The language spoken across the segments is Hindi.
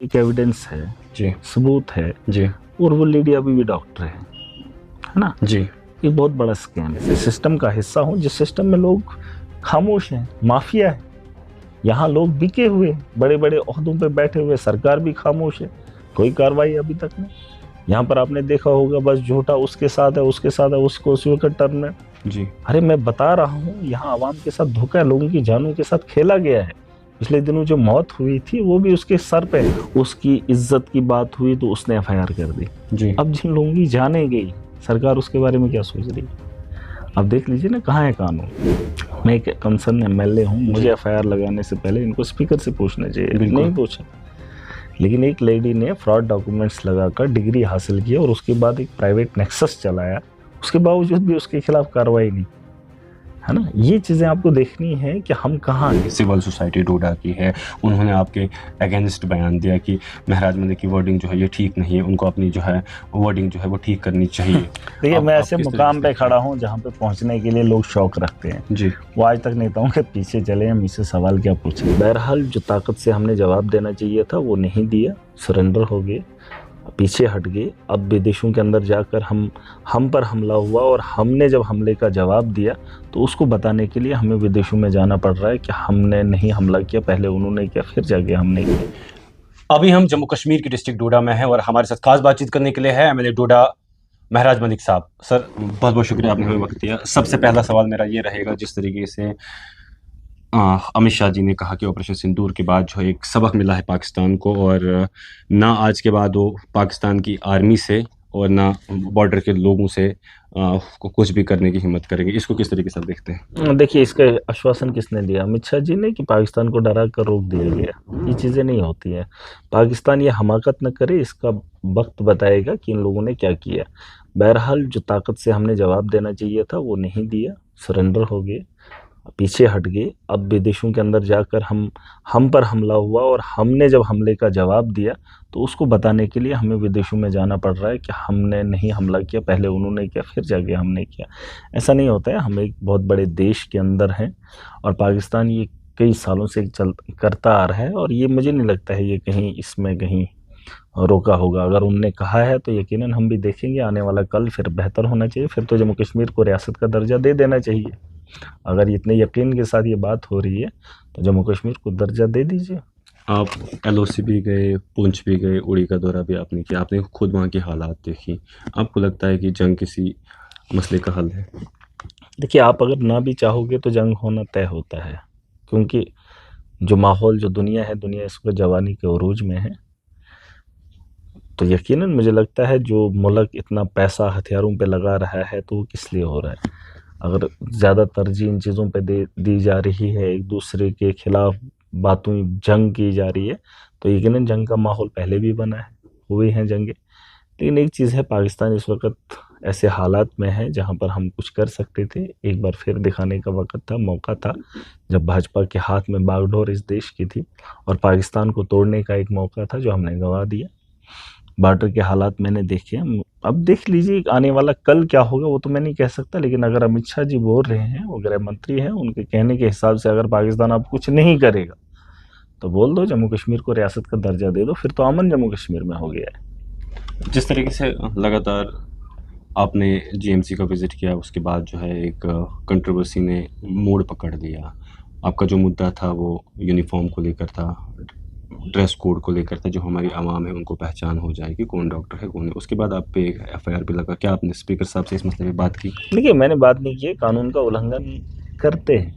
एक एविडेंस है, जी सबूत है जी और वो लेडी अभी भी डॉक्टर है ना। जी ये बहुत बड़ा स्कैम है। सिस्टम का हिस्सा हूँ जिस सिस्टम में लोग खामोश हैं, माफिया है। यहाँ लोग बिके हुए, बड़े बड़े ओहदों पे बैठे हुए, सरकार भी खामोश है, कोई कार्रवाई अभी तक नहीं। यहाँ पर आपने देखा होगा बस झूठा उसके साथ है, उसके साथ है, उसको उसी वक्त टर्न में। जी अरे मैं बता रहा हूँ, यहाँ आवाम के साथ धोखा है, लोगों की जानों के साथ खेला गया है। पिछले दिनों जो मौत हुई थी वो भी उसके सर पे, उसकी इज्जत की बात हुई तो उसने एफआईआर कर दी। जी अब जिन लोगों की जाने गई, सरकार उसके बारे में क्या सोच रही है? अब देख लीजिए ना, कहाँ है कानून। मैं एक कंसर्न एमएलए हूँ, मुझे एफआईआर लगाने से पहले इनको स्पीकर से पूछना चाहिए, बिल्कुल। नहीं पूछा। लेकिन एक लेडी ने फ्रॉड डॉक्यूमेंट्स लगाकर डिग्री हासिल की और उसके बाद एक प्राइवेट नेक्सस चलाया, उसके बावजूद भी उसके खिलाफ कार्रवाई नहीं, है ना। ये चीजें आपको देखनी है कि हम कहाँ हैं। सिविल सोसाइटी डोडा की है, उन्होंने आपके अगेंस्ट बयान दिया कि महराज मंदिर की वर्डिंग जो है ये ठीक नहीं है, उनको अपनी जो है वर्डिंग जो है वो ठीक करनी चाहिए। देखिए, मैं ऐसे किस तरीके मुकाम से पे देखते खड़ा हूँ जहाँ पे पहुँचने के लिए लोग शौक रखते हैं। हैं? जी वो आज तक नहीं कहूँ कि पीछे चले हैं, मुझसे सवाल क्या पूछे। बहरहाल जो ताकत से हमने जवाब देना चाहिए था वो नहीं दिया, सरेंडर हो गए, पीछे हट गए। अब विदेशों के अंदर जाकर हम पर हमला हुआ और हमने जब हमले का जवाब दिया तो उसको बताने के लिए हमें विदेशों में जाना पड़ रहा है कि हमने नहीं हमला किया, पहले उन्होंने किया, फिर जाके हमने किया। अभी हम जम्मू कश्मीर की डिस्ट्रिक्ट डोडा में हैं और हमारे साथ खास बातचीत करने के लिए है एमएलए डोडा महराज मलिक साहब। सर बहुत बहुत शुक्रिया, आपने हमें वक्त दिया। सबसे पहला सवाल मेरा ये रहेगा, जिस तरीके से अमित शाह जी ने कहा कि ऑपरेशन सिंदूर के बाद जो एक सबक मिला है पाकिस्तान को, और ना आज के बाद वो पाकिस्तान की आर्मी से और ना बॉर्डर के लोगों से को कुछ भी करने की हिम्मत करेंगे, इसको किस तरीके से आप देखते हैं? देखिए, इसका आश्वासन किसने दिया? अमित शाह जी ने, कि पाकिस्तान को डरा कर रोक दिया गया? ये चीज़ें नहीं होती हैं। पाकिस्तान ये हमाकत न करे, इसका वक्त बताएगा कि इन लोगों ने क्या किया। बहरहाल जो ताकत से हमने जवाब देना चाहिए था वो नहीं दिया, सरेंडर हो गए, पीछे हट गए। अब विदेशों के अंदर जाकर हम पर हमला हुआ और हमने जब हमले का जवाब दिया तो उसको बताने के लिए हमें विदेशों में जाना पड़ रहा है कि हमने नहीं हमला किया, पहले उन्होंने किया, फिर जाके हमने किया। ऐसा नहीं होता है। हम एक बहुत बड़े देश के अंदर हैं और पाकिस्तान ये कई सालों से करता आ रहा है और ये मुझे नहीं लगता है ये कहीं इसमें कहीं रोका होगा। अगर उनने कहा है तो यकीनन हम भी देखेंगे आने वाला कल फिर बेहतर होना चाहिए। फिर तो जम्मू कश्मीर को रियासत का दर्जा दे देना चाहिए। अगर इतने यकीन के साथ ये बात हो रही है तो जम्मू कश्मीर को दर्जा दे दीजिए। आप एलओसी भी गए, पुंछ भी गए, उड़ी का दौरा भी आपने किया, आपने खुद वहाँ की हालात देखी। आपको लगता है कि जंग किसी मसले का हल है? देखिए, आप अगर ना भी चाहोगे तो जंग होना तय होता है, क्योंकि जो माहौल, जो दुनिया है, दुनिया इस वक्त जवानी के उरूज में है। तो यकीनन मुझे लगता है जो मुल्क इतना पैसा हथियारों पे लगा रहा है तो वो किस लिए हो रहा है? अगर ज़्यादा तरजीह इन चीज़ों पे दी जा रही है, एक दूसरे के खिलाफ बातों, जंग की जा रही है, तो यकीनन जंग का माहौल पहले भी बना है, हुई हैं जंगें। लेकिन एक चीज़ है, पाकिस्तान इस वक्त ऐसे हालात में है जहाँ पर हम कुछ कर सकते थे। एक बार फिर दिखाने का वक्त था, मौका था, जब भाजपा के हाथ में बागडोर इस देश की थी और पाकिस्तान को तोड़ने का एक मौका था जो हमने गंवा दिया। बॉर्डर के हालात मैंने देखे हैं। अब देख लीजिए आने वाला कल क्या होगा वो तो मैं नहीं कह सकता, लेकिन अगर अमित शाह जी बोल रहे हैं, वो गृह मंत्री हैं, उनके कहने के हिसाब से अगर पाकिस्तान अब कुछ नहीं करेगा तो बोल दो जम्मू कश्मीर को रियासत का दर्जा दे दो, फिर तो अमन जम्मू कश्मीर में हो गया है। जिस तरीके से लगातार आपने जीएमसी का विज़िट किया, उसके बाद जो है एक कंट्रोवर्सी ने मोड़ पकड़ लिया। आपका जो मुद्दा था वो यूनिफ़ॉर्म को लेकर था, ड्रेस कोड को लेकर था, जो हमारी आवाम है उनको पहचान हो जाए कि कौन डॉक्टर है कौन नहीं। उसके बाद आप पे एक एफआईआर भी लगा। क्या आपने स्पीकर साहब से इस मसले पे बात की? देखिए, मैंने बात नहीं की है, कानून का उल्लंघन करते हैं,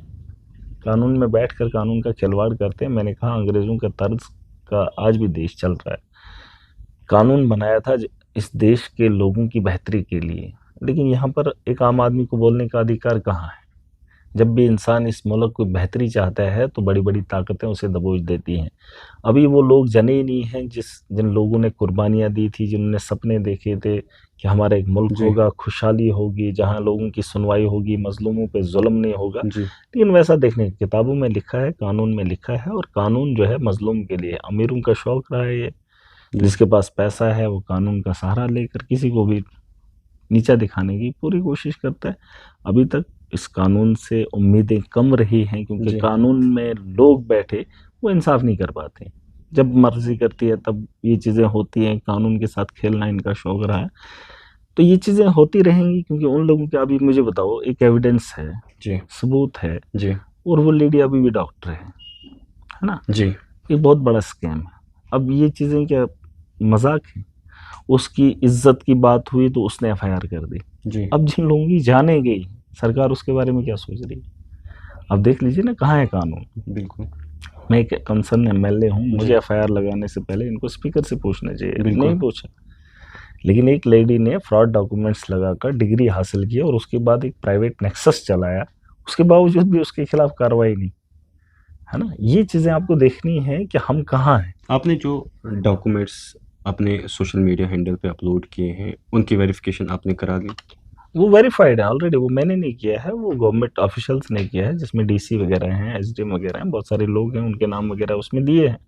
कानून में बैठकर कानून का खिलवाड़ करते हैं। मैंने कहा अंग्रेजों का तर्ज का आज भी देश चल रहा है। कानून बनाया था इस देश के लोगों की बेहतरी के लिए, लेकिन यहाँ पर एक आम आदमी को बोलने का अधिकार कहाँ है? जब भी इंसान इस मुल्क को बेहतरी चाहता है तो बड़ी बड़ी ताकतें उसे दबोच देती हैं। अभी वो लोग जने ही नहीं हैं जिन लोगों ने कुर्बानियाँ दी थी, जिन्होंने सपने देखे थे कि हमारा एक मुल्क जी होगा, खुशहाली होगी, जहाँ लोगों की सुनवाई होगी, मजलूमों पे जुल्म नहीं होगा। जी लेकिन वैसा देखने, किताबों में लिखा है, कानून में लिखा है, और कानून जो है मजलूम के लिए, अमीरों का शौक रहा है ये। जिसके पास पैसा है वो कानून का सहारा लेकर किसी को भी नीचा दिखाने की पूरी कोशिश करता है। अभी तक इस कानून से उम्मीदें कम रही हैं, क्योंकि जी कानून में लोग बैठे वो इंसाफ नहीं कर पाते। जब मर्जी करती है तब ये चीज़ें होती हैं, कानून के साथ खेलना इनका शौक रहा है। तो ये चीज़ें होती रहेंगी क्योंकि उन लोगों के, अभी मुझे बताओ, एक एविडेंस है, जी सबूत है, जी और वो लेडी अभी भी डॉक्टर है ना? जी ये बहुत बड़ा स्कैम है। अब ये चीज़ें क्या मजाक है? उसकी इज्जत की बात हुई तो उसने एफआईआर कर दी। जी अब जिन लोगों की जाने गई, सरकार उसके बारे में क्या सोच रही है? अब देख लीजिए ना, कहाँ है कानून? बिल्कुल मैं एक कंसर्न एमएलए हूँ, मुझे जी एफआईआर लगाने से पहले इनको स्पीकर से पूछना चाहिए, बिल्कुल नहीं पूछा। लेकिन एक लेडी ने फ्रॉड डॉक्यूमेंट्स लगाकर डिग्री हासिल की और उसके बाद एक प्राइवेट नेक्सस चलाया, उसके बावजूद भी उसके खिलाफ कार्रवाई नहीं, है ना? ये चीज़ें आपको देखनी है कि हम कहाँ हैं। आपने जो डॉक्यूमेंट्स अपने सोशल मीडिया हैंडल पे अपलोड किए हैं उनकी वेरिफिकेशन आपने करा ली? वो वेरीफाइड है ऑलरेडी, वो मैंने नहीं किया है, वो गवर्नमेंट ऑफिशियल्स ने किया है, जिसमें डीसी वगैरह हैं, एसडीएम वगैरह हैं, बहुत सारे लोग हैं, उनके नाम वगैरह उसमें दिए हैं।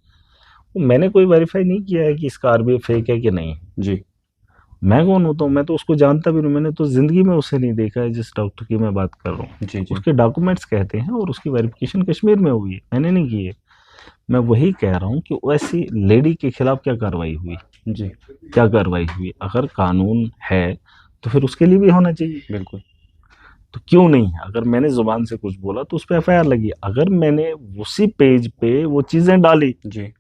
वो मैंने कोई वेरीफाई नहीं किया है कि इसका आरबीआई फेक है कि नहीं। जी मैं कौन होता हूँ? मैं तो उसको जानता भी नहीं, मैंने तो जिंदगी में उसे नहीं देखा है जिस डॉक्टर की मैं बात कर रहा हूँ। जी जी उसके डॉक्यूमेंट्स कहते हैं और उसकी वेरिफिकेशन कश्मीर में हुई है, मैंने नहीं की है। मैं वही कह रहा हूँ कि वैसी लेडी के खिलाफ क्या कार्रवाई हुई, जी क्या कार्रवाई हुई? अगर कानून है तो फिर उसके लिए भी होना चाहिए, बिल्कुल तो क्यों नहीं है? अगर मैंने जुबान से कुछ बोला तो उस पर एफआईआर लगी, अगर मैंने उसी पेज पे वो चीजें डाली, जी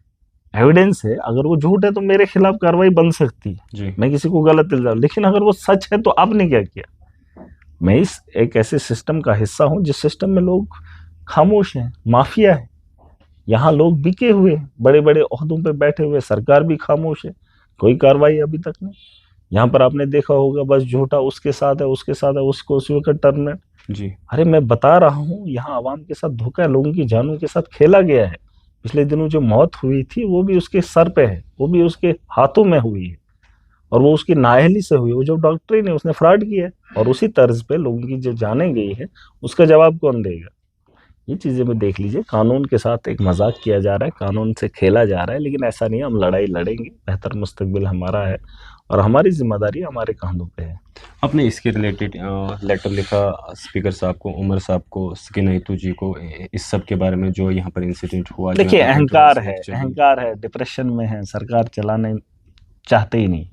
एविडेंस है, अगर वो झूठ है तो मेरे खिलाफ कार्रवाई बन सकती है, जी मैं किसी को गलत इल्जाम। लेकिन अगर वो सच है तो आपने क्या किया? मैं इस एक ऐसे सिस्टम का हिस्सा हूं जिस सिस्टम में लोग खामोश हैं, माफिया है, यहाँ लोग बिके हुए हैं, बड़े बड़े ओहदों पे बैठे हुए, सरकार भी खामोश है, कोई कार्रवाई अभी तक नहीं। यहाँ पर आपने देखा होगा, बस झूठा उसके साथ है, उसके साथ है, उसको उसी वक्त टर्मिनेट। जी अरे मैं बता रहा हूँ, यहाँ आवाम के साथ धोखा है, लोगों की जानों के साथ खेला गया है। पिछले दिनों जो मौत हुई थी वो भी उसके सर पे है, वो भी उसके हाथों में हुई है, और वो उसकी नाअहली से हुई है। वो जो डॉक्टर ही नहीं, उसने फ्रॉड किया है, और उसी तर्ज पे लोगों की जो जाने गई है उसका जवाब कौन देगा? ये चीजें भी देख लीजिए, कानून के साथ एक मजाक किया जा रहा है, कानून से खेला जा रहा है, लेकिन ऐसा नहीं है। हम लड़ाई लड़ेंगे, बेहतर मुस्तकबिल हमारा है और हमारी जिम्मेदारी हमारे कंधों पे है। आपने इसके रिलेटेड लेटर लिखा स्पीकर साहब को, उमर साहब को, सकीना इतू जी को, इस सब के बारे में जो यहाँ पर इंसिडेंट हुआ, जो देखिए, यहाँ पर अहंकार ड्रग्स है, चली? अहंकार है, डिप्रेशन में है, सरकार चलाने चाहते ही नहीं।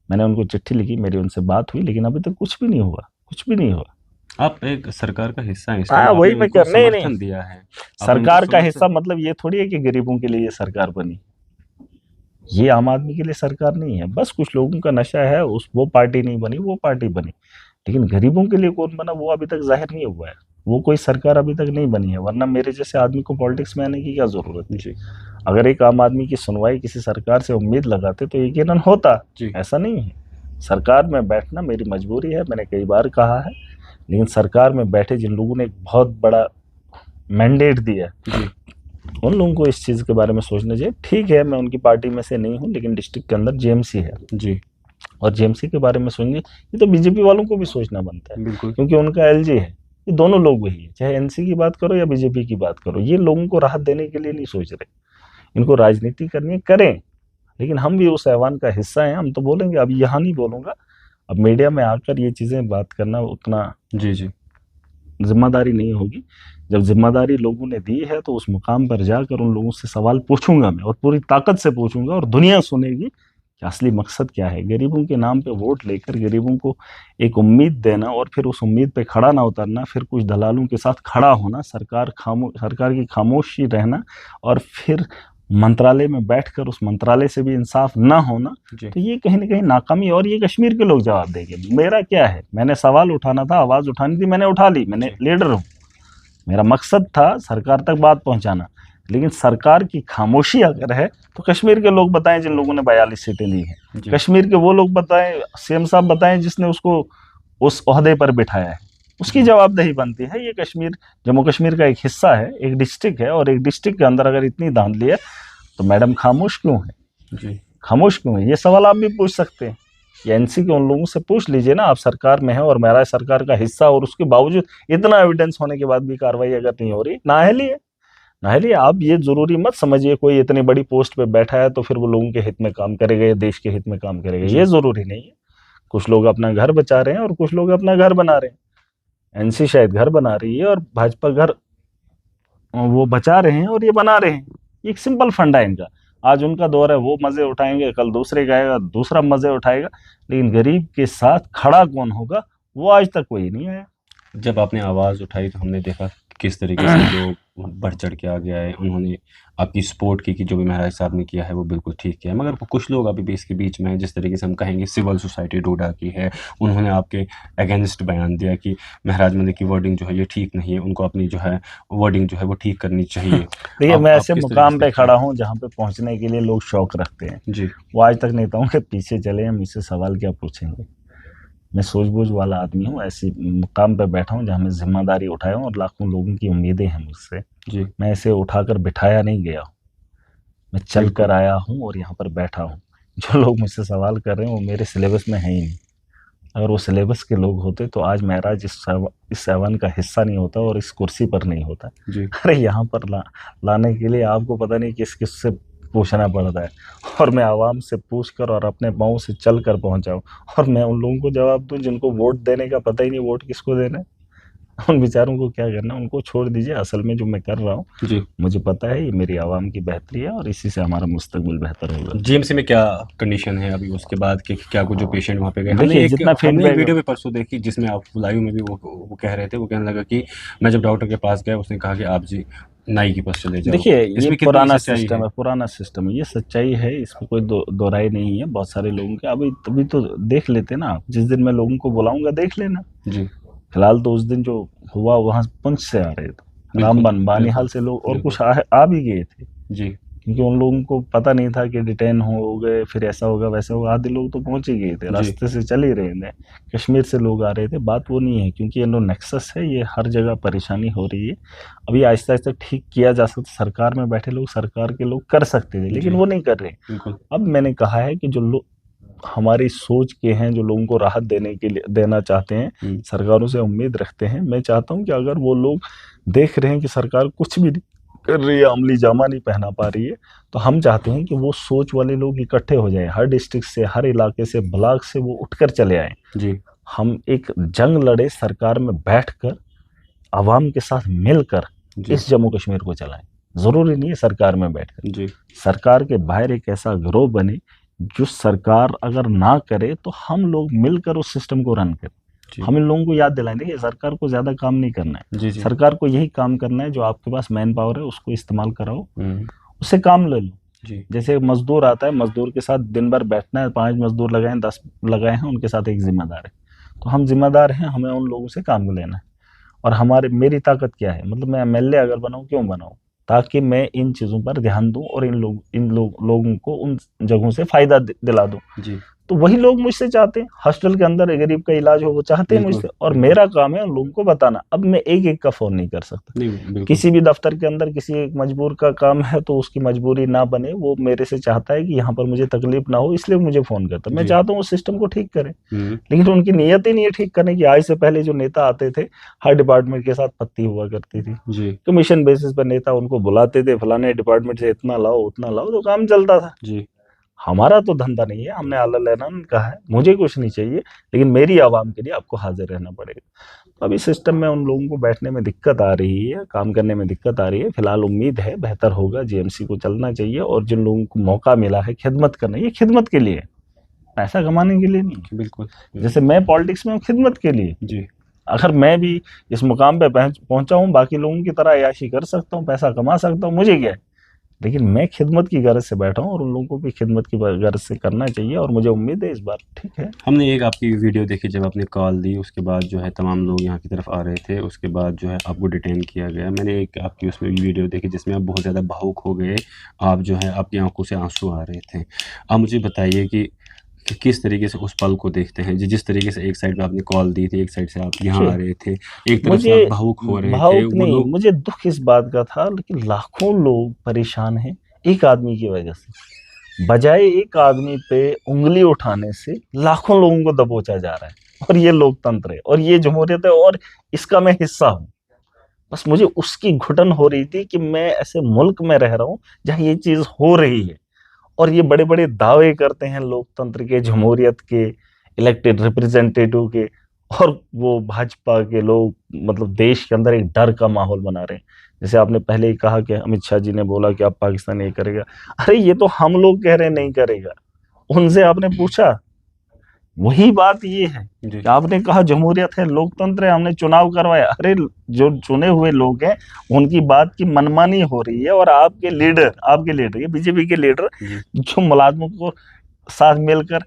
मैंने उनको चिट्ठी लिखी, मेरी उनसे बात हुई, लेकिन अभी तक कुछ भी नहीं हुआ, कुछ भी नहीं हुआ। आप एक सरकार का हिस्सा हैं, इसलिए हाँ, आपने वही मैं उनको कह, नहीं नहीं, समर्थन दिया है, आपने उनको सरकार का समर्थन। हिस्सा मतलब ये थोड़ी है कि गरीबों के लिए ये सरकार बनी। ये आम आदमी के लिए सरकार नहीं है, बस कुछ लोगों का नशा है, उस वो पार्टी नहीं बनी, वो पार्टी बनी। लेकिन गरीबों के लिए कौन बना वो अभी तक जाहिर नहीं हुआ है, वो कोई सरकार अभी तक नहीं बनी है। वरना मेरे जैसे आदमी को पॉलिटिक्स में आने की क्या जरूरत है? जी अगर एक आम आदमी की सुनवाई किसी सरकार से उम्मीद लगाते तो यकीनन होता। जी ऐसा नहीं है, सरकार में बैठना मेरी मजबूरी है, मैंने कई बार कहा है। लेकिन सरकार में बैठे जिन लोगों ने एक बहुत बड़ा मैंडेट दिया है, जी उन लोगों को इस चीज़ के बारे में सोचना चाहिए। ठीक है, मैं उनकी पार्टी में से नहीं हूँ, लेकिन डिस्ट्रिक्ट के अंदर जेएमसी है, जी और जेएमसी के बारे में सोचेंगे, ये तो बीजेपी वालों को भी सोचना बनता है, बिल्कुल क्योंकि उनका एलजी है। ये दोनों लोग वही है, चाहे एनसी की बात करो या बीजेपी की बात करो, ये लोगों को राहत देने के लिए नहीं सोच रहे। इनको राजनीति करनी है, करें, लेकिन हम भी उस ऐवान का हिस्सा हैं, हम तो बोलेंगे। अब यहाँ नहीं बोलूंगा, अब मीडिया में आकर ये चीज़ें बात करना उतना जी जी जिम्मेदारी नहीं होगी। जब जिम्मेदारी लोगों ने दी है तो उस मुकाम पर जाकर उन लोगों से सवाल पूछूंगा मैं, और पूरी ताकत से पूछूंगा, और दुनिया सुनेगी कि असली मकसद क्या है। गरीबों के नाम पे वोट लेकर गरीबों को एक उम्मीद देना और फिर उस उम्मीद पे खड़ा ना उतरना, फिर कुछ दलालों के साथ खड़ा होना, सरकार की खामोशी रहना, और फिर मंत्रालय में बैठकर उस मंत्रालय से भी इंसाफ ना होना, जी तो ये कहीं ना कहीं नाकामी। और ये कश्मीर के लोग जवाब देंगे। मेरा क्या है, मैंने सवाल उठाना था, आवाज उठानी थी, मैंने उठा ली, मैंने जी लीडर हूँ, मेरा मकसद था सरकार तक बात पहुंचाना। लेकिन सरकार की खामोशी अगर है तो कश्मीर के लोग बताएं जिन लोगों ने 42 सीटें ली हैं, जी कश्मीर के वो लोग बताएं, सीएम साहब बताएं जिसने उसको उस ओहदे पर बिठाया है, उसकी जवाबदेही बनती है। ये कश्मीर, जम्मू कश्मीर का एक हिस्सा है, एक डिस्ट्रिक्ट है, और एक डिस्ट्रिक्ट के अंदर अगर इतनी धांधली है तो मैडम खामोश क्यों है? जी खामोश क्यों है? ये सवाल आप भी पूछ सकते हैं, ये एनसी के उन लोगों से पूछ लीजिए ना। आप सरकार में है और मेरा सरकार का हिस्सा, और उसके बावजूद इतना एविडेंस होने के बाद भी कार्रवाई अगर नहीं हो रही, नाअहली है, नाअहली है। आप ये जरूरी मत समझिए कोई इतनी बड़ी पोस्ट पे बैठा है तो फिर वो लोगों के हित में काम करेगा या देश के हित में काम करेगा, जी ये जरूरी नहीं है। कुछ लोग अपना घर बचा रहे हैं और कुछ लोग अपना घर बना रहे हैं। एनसी शायद घर बना रही है और भाजपा घर वो बचा रहे हैं और ये बना रहे हैं। ये एक सिंपल फंडा है इनका। आज उनका दौर है, वो मजे उठाएंगे, कल दूसरे का आएगा, दूसरा मजे उठाएगा, लेकिन गरीब के साथ खड़ा कौन होगा वो आज तक कोई नहीं आया। जब आपने आवाज़ उठाई तो हमने देखा किस तरीके से लोग बढ़ चढ़ के आ गया है, उन्होंने आपकी सपोर्ट की कि जो भी महराज साहब ने किया है वो बिल्कुल ठीक किया है। मगर कुछ लोग अभी भी इसके बीच में हैं, जिस तरीके से हम कहेंगे सिविल सोसाइटी डोडा की है, उन्होंने आपके अगेंस्ट बयान दिया कि महराज मलिक की वर्डिंग जो है ये ठीक नहीं है, उनको अपनी जो है वर्डिंग जो है वो ठीक करनी चाहिए। देखिए, आप मैं ऐसे किस तरीके मुकाम से पे देखते खड़ा हैं? हूँ जहाँ पे पहुँचने के लिए लोग शौक रखते हैं। जी, वो आज तक नेताओं के पीछे चले हैं, मुझसे सवाल क्या पूछेंगे। मैं सूझबूझ वाला आदमी हूँ, ऐसी मुकाम पे बैठा हूँ जहाँ मैं जिम्मेदारी उठाया हूँ और लाखों लोगों की उम्मीदें हैं मुझसे। जी, मैं ऐसे उठाकर बिठाया नहीं गया हूँ, मैं चल कर बिल्कुल। आया हूँ और यहाँ पर बैठा हूँ। जो लोग मुझसे सवाल कर रहे हैं वो मेरे सिलेबस में है ही नहीं। अगर वो सिलेबस के लोग होते तो आज महराज इस ऐवान का हिस्सा नहीं होता और इस कुर्सी पर नहीं होता। जी, अरे यहाँ पर लाने के लिए आपको पता नहीं किस किस से पूछना पड़ता है, और मैं आवाम से पूछ कर और अपने पाँव से चल कर पहुँचा हूँ। और मैं उन लोगों को जवाब दूँ जिनको वोट देने का पता ही नहीं वोट किसको देना है। उन बेचारों को क्या करना है उनको छोड़ दीजिए। असल में जो मैं कर रहा हूँ जी। मुझे पता है ये मेरी आवाम की बेहतरी है और इसी से हमारा मुस्तकबिल बेहतर होगा। जीएमसी में क्या कंडीशन है अभी उसके बाद कि क्या कुछ जो पेशेंट वहाँ पे गए? देखिए जितना हमने एक फीडबैक, वीडियो भी परसों देखी जिसमें आप लाइव में भी वो कह रहे थे, वो कहने लगा कि मैं जब डॉक्टर के पास गया उसने कहा कि आप जी नाई के पास चले जाओ। देखिए ये इसमें कितनी पुराना सच्चाई सिस्टम है? है, पुराना सिस्टम है, ये सच्चाई है, इसमें कोई दो राय नहीं है। बहुत सारे लोगों के अभी तभी तो देख लेते ना आप, जिस दिन मैं लोगों को बुलाऊंगा देख लेना। जी, फिलहाल तो उस दिन जो हुआ वहां पुंछ से आ रहे थे, बिल्कुल, रामबन बानिहाल बिल्कुल, से लोग और बिल्कुल। कुछ आ भी गए थे, जी, क्योंकि उन लोगों को पता नहीं था कि डिटेन हो गए, फिर ऐसा होगा वैसा होगा। आधे लोग तो पहुंच ही गए थे, जी, रास्ते से चल ही रहे थे, कश्मीर से लोग आ रहे थे। बात वो नहीं है, क्योंकि ये नो नेक्सस है, ये हर जगह परेशानी हो रही है। अभी आहिस्ता आहिस्ता ठीक किया जा सकता। सरकार में बैठे लोग, सरकार के लोग कर सकते थे, लेकिन जी, वो नहीं कर रहे। बिल्कुल। अब मैंने कहा है कि जो लोग हमारी सोच के हैं, जो लोगों को राहत देने के लिए देना चाहते हैं, हुँ, सरकारों से उम्मीद रखते हैं, मैं चाहता हूं कि अगर वो लोग देख रहे हैं कि सरकार कुछ भी नहीं कर रही है, अमली जामा नहीं पहना पा रही है, तो हम चाहते हैं कि वो सोच वाले लोग इकट्ठे हो जाएं, हर डिस्ट्रिक्ट से, हर इलाके से, ब्लॉक से वो उठकर चले आए। जी, हम एक जंग लड़े, सरकार में बैठकर आवाम के साथ मिलकर जी, इस जम्मू कश्मीर को चलाएं। जरूरी नहीं है सरकार में बैठकर, जी, सरकार के बाहर एक ऐसा गिरोह बने जो सरकार अगर ना करे तो हम लोग मिलकर उस सिस्टम को रन करें। जी, हम इन लोगों को याद दिलाएं, देखिए सरकार को ज्यादा काम नहीं करना है, जी, जी। सरकार को यही काम करना है, जो आपके पास मैन पावर है उसको इस्तेमाल कराओ, हुँ, उससे काम ले लो। जी, जैसे एक मजदूर आता है, मजदूर के साथ दिन भर बैठना है, 5 मजदूर लगाए हैं, 10 लगाए हैं, उनके साथ एक जिम्मेदार है। तो हम जिम्मेदार हैं, हमें उन लोगों से काम लेना है। और हमारे मेरी ताकत क्या है, मतलब मैं एमएलए अगर बनाऊं, क्यों बनाऊं? ताकि मैं इन चीजों पर ध्यान दूं और लोगों को उन जगहों से फायदा दिला दूं। जी, तो वही लोग मुझसे चाहते हैं, हॉस्टल के अंदर एक गरीब का इलाज हो, वो चाहते हैं बिल्कुल, मुझसे, और बिल्कुल। मेरा काम है उन लोगों को बताना। अब मैं एक एक का फोन नहीं कर सकता। नहीं, बिल्कुल। किसी भी दफ्तर के अंदर किसी एक मजबूर का काम है तो उसकी मजबूरी ना बने, वो मेरे से चाहता है कि यहाँ पर मुझे तकलीफ ना हो, इसलिए मुझे फोन करता है। मैं जी, चाहता हूँ उस सिस्टम को ठीक करें, हुँ, लेकिन उनकी नीयत ही नहीं है ठीक करने की। आज से पहले जो नेता आते थे, हर डिपार्टमेंट के साथ पत्ती हुआ करती थी, जी, कमीशन बेसिस पर नेता उनको बुलाते थे, फलाने डिपार्टमेंट से इतना लाओ उतना लाओ, तो काम चलता था। जी, हमारा तो धंधा नहीं है, हमने आला लेना कहा है, मुझे कुछ नहीं चाहिए, लेकिन मेरी आवाम के लिए आपको हाजिर रहना पड़ेगा। तो अभी सिस्टम में उन लोगों को बैठने में दिक्कत आ रही है, काम करने में दिक्कत आ रही है। फिलहाल उम्मीद है बेहतर होगा, जीएमसी को चलना चाहिए, और जिन लोगों को मौका मिला है खिदमत करना, ये खिदमत के लिए है, पैसा कमाने के लिए नहीं। बिल्कुल, बिल्कुल। जैसे मैं पॉलिटिक्स में हूँ खिदमत के लिए। जी, अगर मैं भी इस मुकाम पे पहुंचा हूँ, बाकी लोगों की तरह याशी कर सकता हूँ, पैसा कमा सकता हूँ, मुझे क्या है, लेकिन मैं खिदमत की गरज से बैठा हूँ और उन लोगों को भी खिदमत की गरज से करना चाहिए, और मुझे उम्मीद है इस बार ठीक है। हमने एक आपकी वीडियो देखी जब आपने कॉल दी, उसके बाद जो है तमाम लोग यहाँ की तरफ आ रहे थे, उसके बाद जो है आपको डिटेन किया गया। मैंने एक आपकी उसमें वीडियो देखी जिसमें आप बहुत ज़्यादा भावुक हो गए, आप जो है आपकी आँखों से आँसू आ रहे थे। आप मुझे बताइए कि किस तरीके से उस पल को देखते हैं? जिस तरीके से एक साइड पे आपने कॉल दी थी, एक साइड से आप यहाँ आ देखिए, रहे थे, एक तरफ से मुझे आप भावुक हो रहे थे, भावुक वो नहीं, लोग मुझे दुख इस बात का था, लेकिन लाखों लोग परेशान हैं एक आदमी की वजह से। बजाय एक आदमी पे उंगली उठाने से लाखों लोगों को दबोचा जा रहा है, और ये लोकतंत्र है और ये जमहूरियत है, और इसका मैं हिस्सा हूँ। बस मुझे उसकी घुटन हो रही थी कि मैं ऐसे मुल्क में रह रहा हूँ जहाँ ये चीज हो रही है, और ये बड़े बड़े दावे करते हैं लोकतंत्र के, जमहूरियत के, इलेक्टेड रिप्रेजेंटेटिव के, और वो भाजपा के लोग मतलब देश के अंदर एक डर का माहौल बना रहे हैं। जैसे आपने पहले ही कहा कि अमित शाह जी ने बोला कि अब पाकिस्तान ये करेगा। अरे ये तो हम लोग कह रहे हैं नहीं करेगा, उनसे आपने पूछा? वही बात ये है जी कि आपने कहा जमहूरियत है, लोकतंत्र है, हमने चुनाव करवाया। अरे जो चुने हुए लोग हैं उनकी बात की मनमानी हो रही है, और आपके लीडर ये बीजेपी के लीडर जी जो मुलाजमों को साथ मिलकर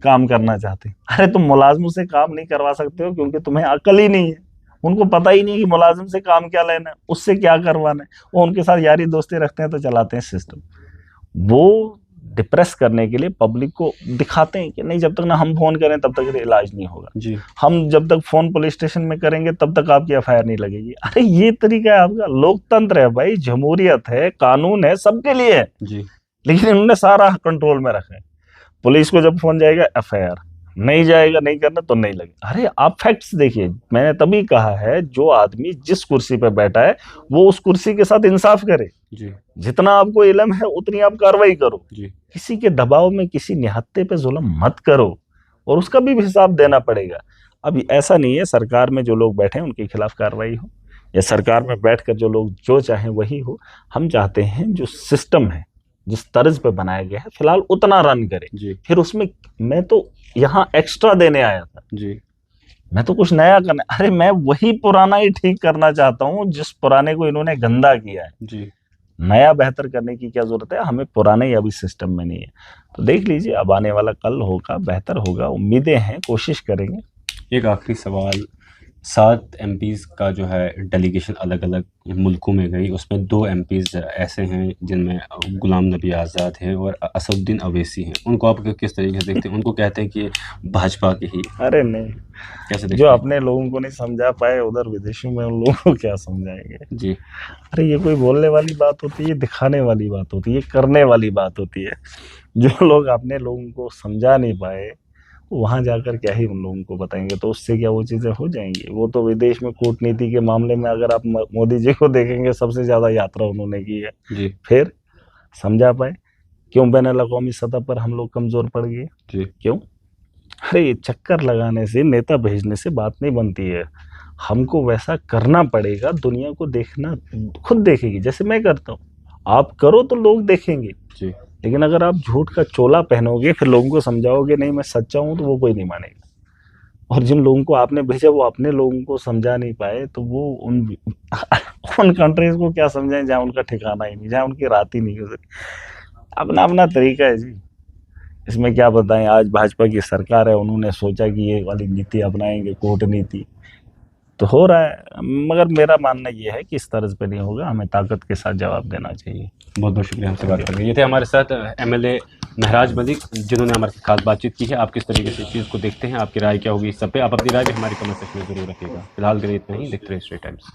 काम करना चाहते हैं। अरे तुम मुलाजमों से काम नहीं करवा सकते हो क्योंकि तुम्हें अकल ही नहीं है। उनको पता ही नहीं कि मुलाजिम से काम क्या लेना है, उससे क्या करवाना है। वो उनके साथ यारी दोस्ती रखते हैं तो चलाते हैं सिस्टम। वो डिप्रेस करने के लिए पब्लिक को दिखाते हैं कि नहीं, जब तक ना हम फोन करें तब तक इलाज नहीं होगा, जी हम जब तक फोन पुलिस स्टेशन में करेंगे तब तक आपकी एफआईआर नहीं लगेगी। अरे ये तरीका है आपका? लोकतंत्र है भाई, जमहूरियत है, कानून है, सबके लिए है, जी लेकिन इन्होंने सारा कंट्रोल में रखा है। पुलिस को जब फोन जाएगा एफआईआर, नहीं जाएगा, नहीं करना तो नहीं लगे। अरे आप फैक्ट्स देखिए, मैंने तभी कहा है जो आदमी जिस कुर्सी पे बैठा है वो उस कुर्सी के साथ इंसाफ करे। जी जितना आपको इल्म है उतनी आप कार्रवाई करो, जी किसी के दबाव में किसी निहत्थे पे जुल्म मत करो, और उसका भी हिसाब देना पड़ेगा। अब ऐसा नहीं है सरकार में जो लोग बैठे हैं उनके खिलाफ कार्रवाई हो, या सरकार में बैठकर जो लोग जो चाहें वही हो। हम चाहते हैं जो सिस्टम है, जिस तर्ज पे बनाया गया है, फिलहाल उतना रन करे। जी फिर उसमें मैं तो यहाँ एक्स्ट्रा देने आया था, जी मैं तो कुछ नया करना, अरे मैं वही पुराना ही ठीक करना चाहता हूँ जिस पुराने को इन्होंने गंदा किया है। जी नया बेहतर करने की क्या जरूरत है, हमें पुराने ही अभी सिस्टम में नहीं है। तो देख लीजिए अब आने वाला कल होगा, बेहतर होगा, उम्मीदें हैं, कोशिश करेंगे। एक आखिरी सवाल, 7 एमपीज़ का जो है डेलीगेशन अलग अलग मुल्कों में गई, उसमें 2 एमपीज़ ऐसे हैं जिनमें गुलाम नबी आज़ाद हैं और असदुद्दीन अवैसी हैं। उनको आप किस तरीके से देखते हैं? उनको कहते हैं कि ये भाजपा के ही, अरे नहीं, कैसे जो देखते हैं? अपने लोगों को नहीं समझा पाए उधर विदेशों में उन लोगों को क्या समझाएंगे। जी अरे ये कोई बोलने वाली बात होती है, ये दिखाने वाली बात होती है, ये करने वाली बात होती है। जो लोग अपने लोगों को समझा नहीं पाए वहां जाकर क्या ही उन लोगों को बताएंगे, तो उससे क्या वो चीजें हो जाएंगी। वो तो विदेश में कूटनीति के मामले में अगर आप मोदी जी को देखेंगे, सबसे ज्यादा यात्रा उन्होंने की है। जी फिर समझा पाए क्यों बैन अवी सतह पर हम लोग कमजोर पड़ गए? जी क्यों? अरे ये चक्कर लगाने से, नेता भेजने से बात नहीं बनती है। हमको वैसा करना पड़ेगा, दुनिया को देखना खुद देखेगी, जैसे मैं करता हूँ। आप करो तो लोग देखेंगे, जी लेकिन अगर आप झूठ का चोला पहनोगे फिर लोगों को समझाओगे नहीं मैं सच्चा हूं, तो वो कोई नहीं मानेगा। और जिन लोगों को आपने भेजा वो अपने लोगों को समझा नहीं पाए, तो वो उन उन कंट्रीज को क्या समझाएं जहाँ उनका ठिकाना ही नहीं, जहाँ उनकी रात ही नहीं हो सकती। अपना अपना तरीका है जी, इसमें क्या बताएं। आज भाजपा की सरकार है, उन्होंने सोचा कि ये वाली नीति अपनाएंगे, कूटनीति, तो हो रहा है। मगर मेरा मानना ये है कि इस तर्ज पे नहीं होगा, हमें ताकत के साथ जवाब देना चाहिए। बहुत बहुत शुक्रिया हमसे बात करने के लिए। ये थे हमारे साथ एमएलए महराज मलिक, जिन्होंने हमारे साथ खास बातचीत की है। आप किस तरीके से इस चीज़ को देखते हैं, आपकी राय क्या होगी इस सब पे? आप अपनी राय भी हमारी कमेंट सेक्शन में जरूर रखिएगा। फिलहाल के लिए इतना ही, देखते रहिए स्ट्रेट टाइम्स।